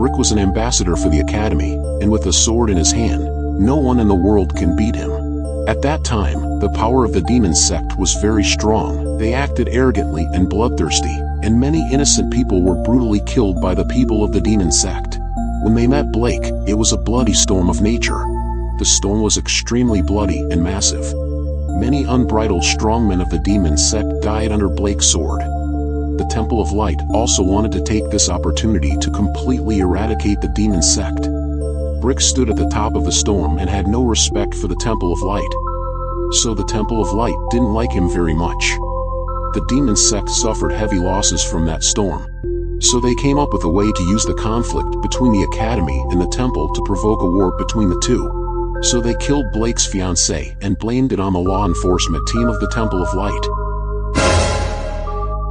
Brooke was an ambassador for the Academy, and with a sword in his hand, no one in the world can beat him. At that time, the power of the demon sect was very strong. They acted arrogantly and bloodthirsty, and many innocent people were brutally killed by the people of the demon sect. When they met Blake, it was a bloody storm of nature. The storm was extremely bloody and massive. Many unbridled strongmen of the demon sect died under Blake's sword. The Temple of Light also wanted to take this opportunity to completely eradicate the demon sect. Brooke stood at the top of the storm and had no respect for the Temple of Light. So the Temple of Light didn't like him very much. The demon sect suffered heavy losses from that storm. So they came up with a way to use the conflict between the Academy and the Temple to provoke a war between the two. So they killed Blake's fiancée and blamed it on the law enforcement team of the Temple of Light.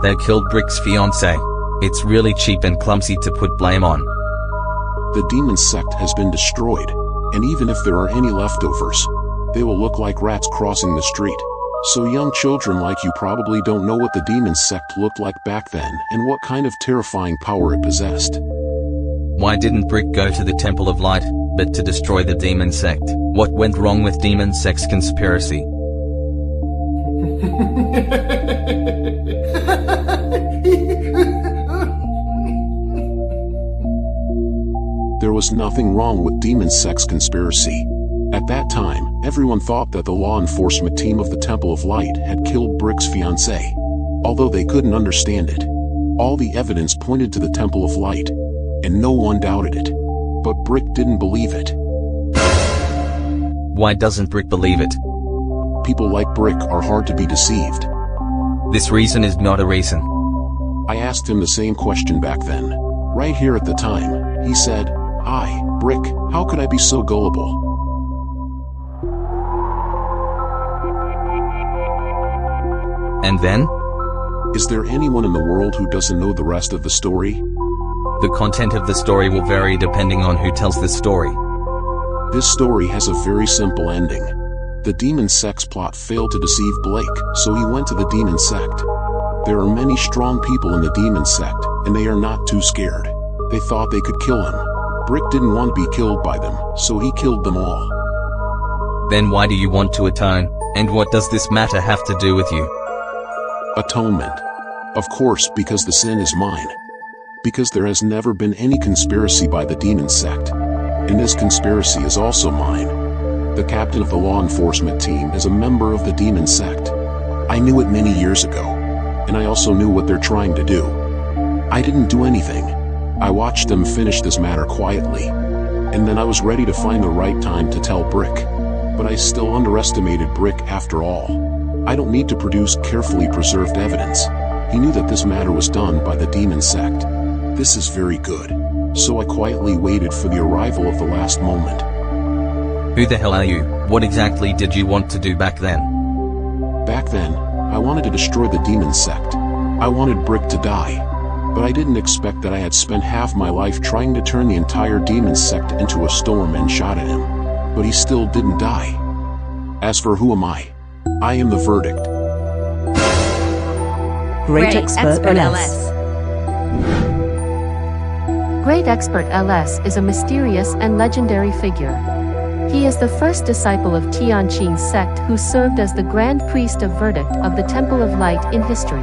They killed Brooke's fiancée. It's really cheap and clumsy to put blame on. The demon sect has been destroyed, and even if there are any leftovers, they will look like rats crossing the street. So young children like you probably don't know what the demon sect looked like back then and what kind of terrifying power it possessed. Why didn't Brooke go to the Temple of Light, but to destroy the demon sect? What went wrong with demon sect's conspiracy? There was nothing wrong with demon sect's conspiracy. At that time, everyone thought that the law enforcement team of the Temple of Light had killed Brooke's fiancée. Although they couldn't understand it. All the evidence pointed to the Temple of Light, and no one doubted it. But Brooke didn't believe it. Why doesn't Brooke believe it? People like Brooke are hard to be deceived. This reason is not a reason. I asked him the same question back then. Right here at the time, he said, Brooke, how could I be so gullible? And then? Is there anyone in the world who doesn't know the rest of the story? The content of the story will vary depending on who tells the story. This story has a very simple ending. The demon sect's plot failed to deceive Blake, so he went to the demon sect. There are many strong people in the demon sect, and they are not too scared. They thought they could kill him. Brooke didn't want to be killed by them, so he killed them all. Then why do you want to atone, and what does this matter have to do with you? Atonement. Of course, because the sin is mine. Because there has never been any conspiracy by the demon sect. And this conspiracy is also mine. The captain of the law enforcement team is a member of the demon sect. I knew it many years ago. And I also knew what they're trying to do. I didn't do anything. I watched them finish this matter quietly. And then I was ready to find the right time to tell Brooke. But I still underestimated Brooke after all. I don't need to produce carefully preserved evidence. He knew that this matter was done by the demon sect. This is very good. So I quietly waited for the arrival of the last moment. Who the hell are you? What exactly did you want to do back then? Back then, I wanted to destroy the demon sect. I wanted Brooke to die. But I didn't expect that I had spent half my life trying to turn the entire demon sect into a storm and shot at him. But he still didn't die. As for who am I am the verdict. Great Expert LS. Great Expert LS is a mysterious and legendary figure. He is the first disciple of Tianqing's sect who served as the Grand Priest of Verdict of the Temple of Light in history.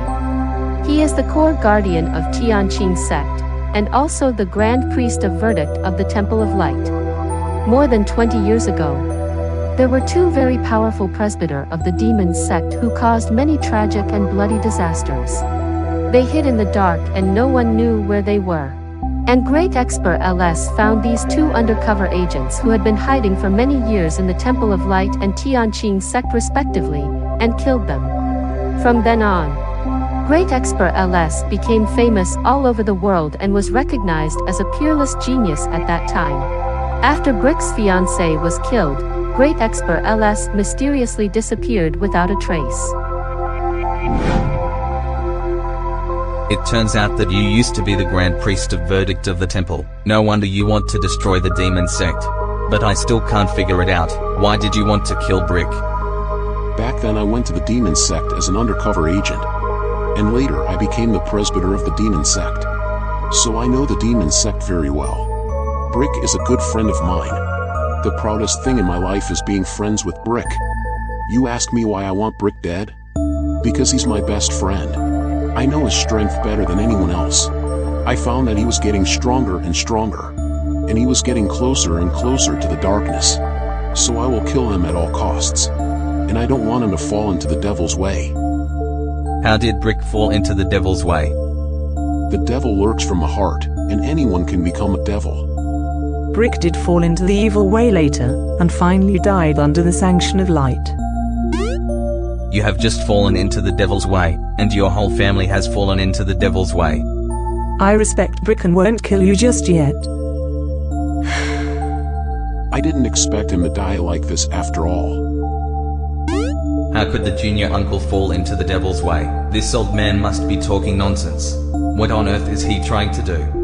He is the core guardian of Tianqing's sect, and also the Grand Priest of Verdict of the Temple of Light. More than 20 years ago, there were two very powerful presbyters of the demon sect who caused many tragic and bloody disasters. They hid in the dark and no one knew where they were. And Great Expert LS found these two undercover agents who had been hiding for many years in the Temple of Light and Tianqing sect respectively, and killed them. From then on, Great Expert LS became famous all over the world and was recognized as a peerless genius at that time. After Brooke's fiancé was killed, Great Expert LS mysteriously disappeared without a trace. It turns out that you used to be the Grand Priest of Verdict of the Temple. No wonder you want to destroy the demon sect. But I still can't figure it out. Why did you want to kill Brooke? Back then I went to the demon sect as an undercover agent. And later I became the presbyter of the demon sect. So I know the demon sect very well. Brooke is a good friend of mine. The proudest thing in my life is being friends with Brooke. You ask me why I want Brooke dead? Because he's my best friend. I know his strength better than anyone else. I found that he was getting stronger and stronger. And he was getting closer and closer to the darkness. So I will kill him at all costs. And I don't want him to fall into the devil's way. How did Brooke fall into the devil's way? The devil lurks from the heart, and anyone can become a devil. Brooke did fall into the evil way later, and finally died under the sanction of light. You have just fallen into the devil's way, and your whole family has fallen into the devil's way. I respect Brooke and won't kill you just yet. I didn't expect him to die like this after all. How could the junior uncle fall into the devil's way? This old man must be talking nonsense. What on earth is he trying to do?